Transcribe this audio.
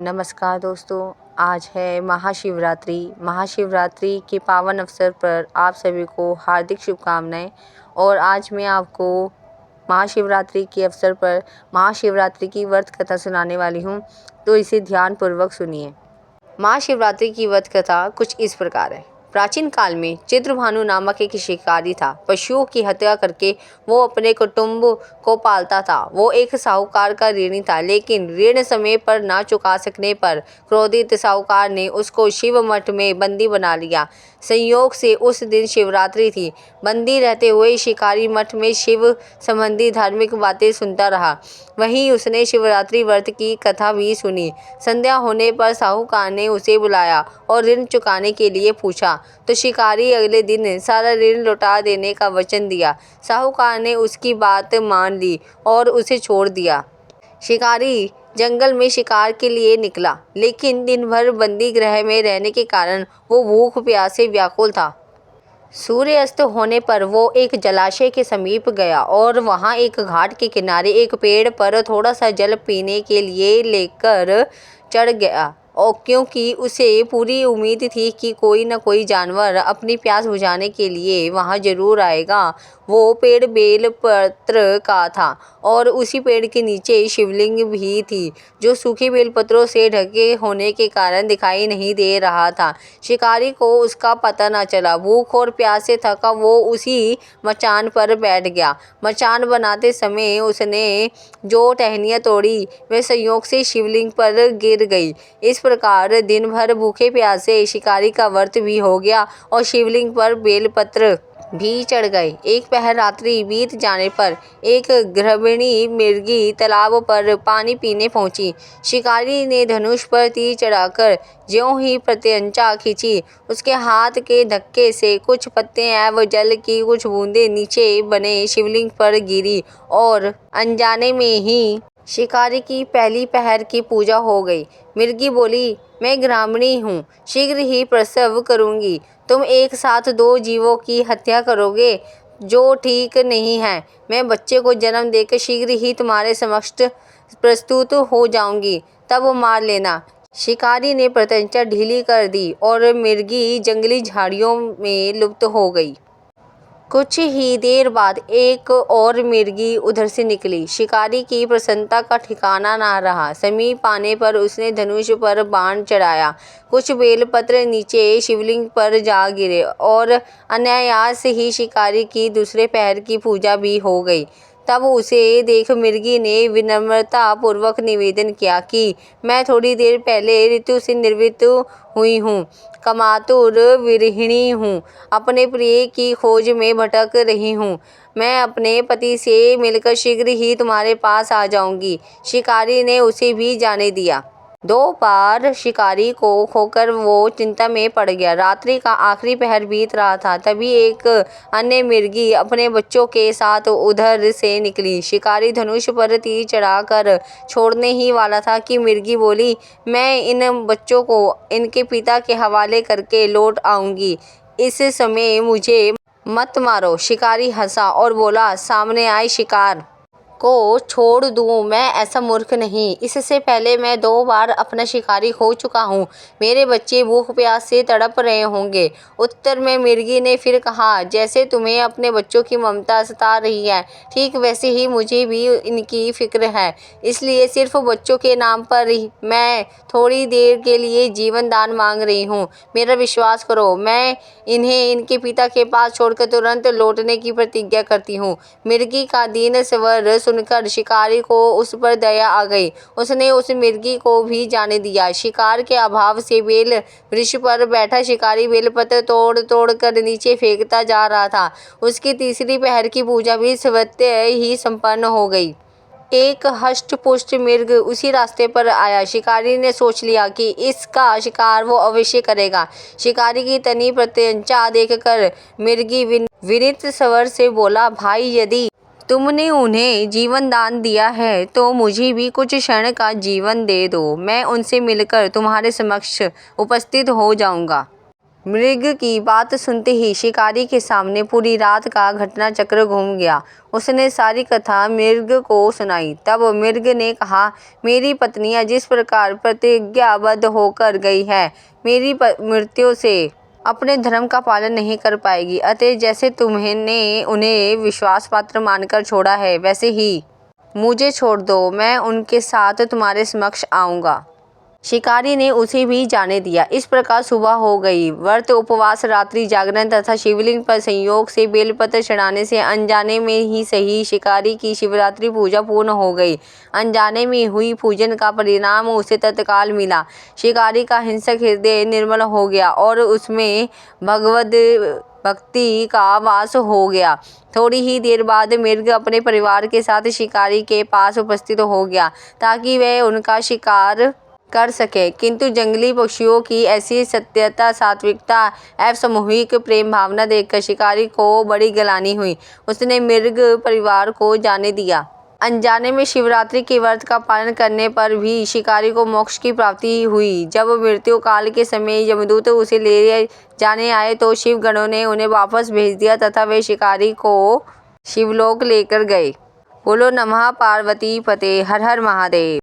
नमस्कार दोस्तों, आज है महाशिवरात्रि। महाशिवरात्रि के पावन अवसर पर आप सभी को हार्दिक शुभकामनाएं। और आज मैं आपको महाशिवरात्रि के अवसर पर महाशिवरात्रि की व्रत कथा सुनाने वाली हूं, तो इसे ध्यानपूर्वक सुनिए। महाशिवरात्रि की व्रत कथा कुछ इस प्रकार है। प्राचीन काल में चित्रभानु नामक एक शिकारी था। पशुओं की हत्या करके वो अपने कुटुंब को पालता था। वो एक साहूकार का ऋणी था, लेकिन ऋण समय पर ना चुका सकने पर क्रोधित साहूकार ने उसको शिव मठ में बंदी बना लिया। संयोग से उस दिन शिवरात्रि थी। बंदी रहते हुए शिकारी मठ में शिव संबंधी धार्मिक बातें सुनता रहा। वहीं उसने शिवरात्रि व्रत की कथा भी सुनी। संध्या होने पर साहूकार ने उसे बुलाया और ऋण चुकाने के लिए पूछा, तो शिकारी अगले दिन सारा ऋण लौटा देने का वचन दिया। साहूकार ने उसकी बात मान ली और उसे छोड़ दिया। शिकारी जंगल में शिकार के लिए निकला, लेकिन दिन भर बंदी गृह में रहने के कारण वो भूख प्यास से व्याकुल था। सूर्यास्त होने पर वो एक जलाशय के समीप गया और वहां एक घाट के किनारे एक पेड़ पर थोड़ा सा जल पीने के लिए लेकर चढ़ गया। और क्योंकि उसे पूरी उम्मीद थी कि कोई न कोई जानवर अपनी प्यास बुझाने के लिए वहां जरूर आएगा। वो पेड़ बेल पत्र का था और उसी पेड़ के नीचे शिवलिंग भी थी, जो सूखे बेलपत्रों से ढके होने के कारण दिखाई नहीं दे रहा था। शिकारी को उसका पता न चला। भूख और प्यास से थका वो उसी मचान पर बैठ गया। मचान बनाते समय उसने जो टहनियाँ तोड़ी वे संयोग से शिवलिंग पर गिर गई। इस प्रकार दिन भर भूखे प्यासे शिकारी का व्रत भी हो गया और शिवलिंग पर बेलपत्र भी चढ़ गए। एक पहर रात्रि बीत जाने पर एक गृहिणी मिर्गी तालाब पर पानी पीने पहुंची। शिकारी ने धनुष पर तीर चढ़ाकर ज्यों ही प्रत्यंचा खींची, उसके हाथ के धक्के से कुछ पत्ते एवं जल की कुछ बूंदें नीचे बने शिवलिंग पर गिरी और अनजाने में ही शिकारी की पहली पहर की पूजा हो गई। मिर्गी बोली, मैं ग्रामीणी हूँ, शीघ्र ही प्रसव करूँगी। तुम एक साथ दो जीवों की हत्या करोगे, जो ठीक नहीं है। मैं बच्चे को जन्म देकर शीघ्र ही तुम्हारे समक्ष प्रस्तुत हो जाऊंगी, तब वो मार लेना। शिकारी ने प्रत्यंचा ढीली कर दी और मिर्गी जंगली झाड़ियों में लुप्त हो गई। कुछ ही देर बाद एक और मिर्गी उधर से निकली। शिकारी की प्रसन्नता का ठिकाना ना रहा। समीप आने पर उसने धनुष पर बाण चढ़ाया। कुछ बेलपत्र नीचे शिवलिंग पर जा गिरे और अनायास ही शिकारी की दूसरे पहर की पूजा भी हो गई। तब उसे देख मिर्गी ने विनम्रता पूर्वक निवेदन किया कि मैं थोड़ी देर पहले ऋतु से निर्वृत्त हुई हूँ, कामातुर विरहिणी हूँ, अपने प्रिय की खोज में भटक रही हूँ। मैं अपने पति से मिलकर शीघ्र ही तुम्हारे पास आ जाऊंगी। शिकारी ने उसे भी जाने दिया। 2 बार शिकारी को खोकर वो चिंता में पड़ गया। रात्रि का आखिरी पहर बीत रहा था, तभी एक अन्य मिर्गी अपने बच्चों के साथ उधर से निकली। शिकारी धनुष पर तीर चढ़ाकर छोड़ने ही वाला था कि मिर्गी बोली, मैं इन बच्चों को इनके पिता के हवाले करके लौट आऊंगी, इस समय मुझे मत मारो। शिकारी हंसा और बोला, सामने आए शिकार को छोड़ दूं, मैं ऐसा मूर्ख नहीं। इससे पहले मैं 2 बार अपना शिकारी खो चुका हूँ। मेरे बच्चे भूख प्यास से तड़प रहे होंगे। उत्तर में मिर्गी ने फिर कहा, जैसे तुम्हें अपने बच्चों की ममता सता रही है, ठीक वैसे ही मुझे भी इनकी फिक्र है। इसलिए सिर्फ बच्चों के नाम पर मैं थोड़ी देर के लिए जीवन दान मांग रही हूँ। मेरा विश्वास करो, मैं इन्हें इनके पिता के पास छोड़कर तुरंत लौटने की प्रतिज्ञा करती हूँ। मिर्गी का दीन स्वर सुनकर शिकारी को उस पर दया आ गई। उसने उस मिर्गी को भी जाने दिया। शिकार के अभाव से बेल वृक्ष पर बैठा शिकारी बेलपत्र तोड़ तोड़ कर नीचे फेंकता जा रहा था। उसकी तीसरी पहर की पूजा भी स्वतः ही संपन्न हो गई। एक हष्ट-पुष्ट मिर्ग उसी रास्ते पर आया। शिकारी ने सोच लिया कि इसका शिकार वो अवश्य करेगा। शिकारी की तनी प्रत्यंचा देखकर मिर्गी विनीत स्वर से बोला, भाई, यदि तुमने उन्हें जीवन दान दिया है तो मुझे भी कुछ क्षण का जीवन दे दो। मैं उनसे मिलकर तुम्हारे समक्ष उपस्थित हो जाऊंगा। मृग की बात सुनते ही शिकारी के सामने पूरी रात का घटना चक्र घूम गया। उसने सारी कथा मृग को सुनाई। तब मृग ने कहा, मेरी पत्नियां जिस प्रकार प्रतिज्ञाबद्ध होकर गई है, मेरी मृत्यु से अपने धर्म का पालन नहीं कर पाएगी। अतः जैसे तुमने उन्हें विश्वास पात्र मानकर छोड़ा है, वैसे ही मुझे छोड़ दो, मैं उनके साथ तुम्हारे समक्ष आऊँगा। शिकारी ने उसे भी जाने दिया। इस प्रकार सुबह हो गई। व्रत, उपवास, रात्रि जागरण तथा शिवलिंग पर संयोग से बेलपत्र चढ़ाने से अनजाने में ही सही शिकारी की शिवरात्रि पूजा पूर्ण हो गई। अनजाने में हुई पूजन का परिणाम उसे तत्काल मिला। शिकारी का हिंसक हृदय निर्मल हो गया और उसमें भगवद भक्ति का वास हो गया। थोड़ी ही देर बाद मृग अपने परिवार के साथ शिकारी के पास उपस्थित हो गया ताकि वह उनका शिकार कर सके। किंतु जंगली पक्षियों की ऐसी सत्यता, सात्विकता एवं सामूहिक प्रेम भावना देखकर शिकारी को बड़ी ग्लानि हुई। उसने मृग परिवार को जाने दिया। अनजाने में शिवरात्रि के व्रत का पालन करने पर भी शिकारी को मोक्ष की प्राप्ति हुई। जब मृत्यु काल के समय यमदूत उसे ले जाने आए तो शिव गणों ने उन्हें वापस भेज दिया तथा वे शिकारी को शिवलोक लेकर गए। बोलो नमः पार्वती पते, हर हर महादेव।